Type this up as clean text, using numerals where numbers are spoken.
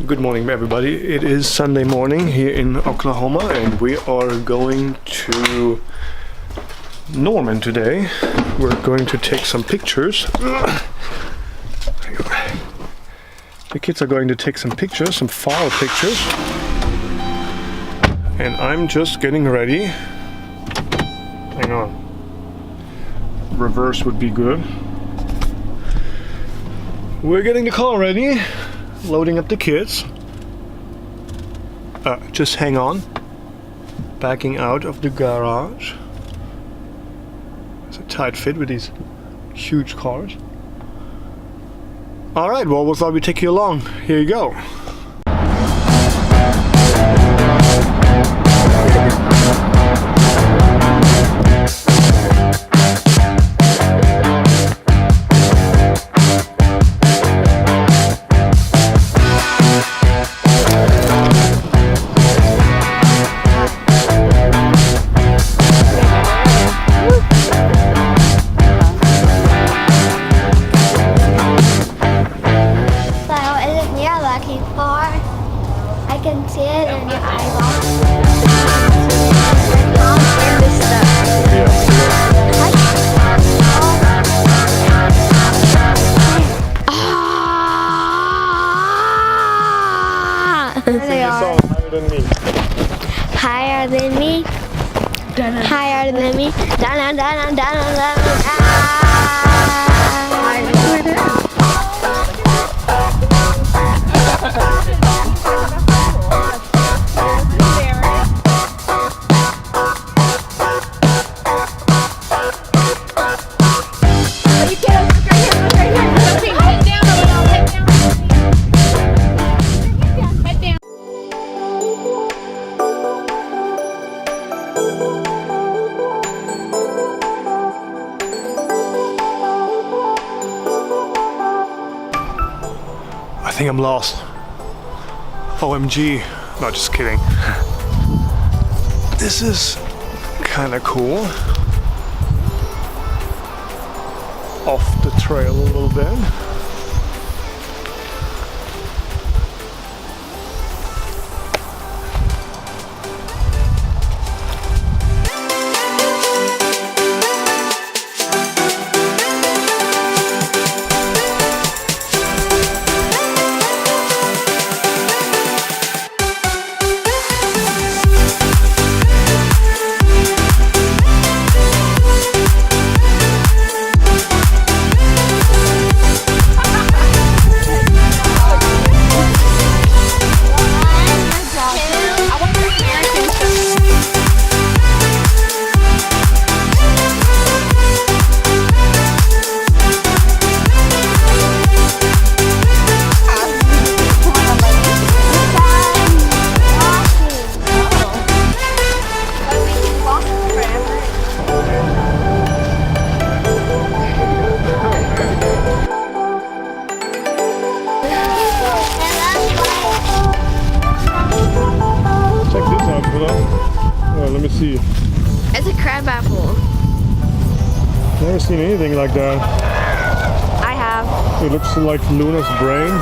Good morning, everybody. It is Sunday morning here in Oklahoma, and we are going to Norman today. We're going to take some pictures. The kids are going to take some pictures, some fall pictures. And I'm just getting ready. Hang on. Reverse would be good. We're getting the car ready. Loading up the kids. Just hang on. Backing out of the garage. It's a tight fit with these huge cars. Alright, well, we thought we'd take you along. Here you go. I can see it in your eyeballs. They are higher than me. Higher than me. Higher than me. Dun, dun, dun, dun, dun, dun. I think I'm lost. OMG. No, just kidding. This is kind of cool. Off the trail a little bit. Let me see. It's a crab apple. Never seen anything like that. I have. It looks like Luna's brain.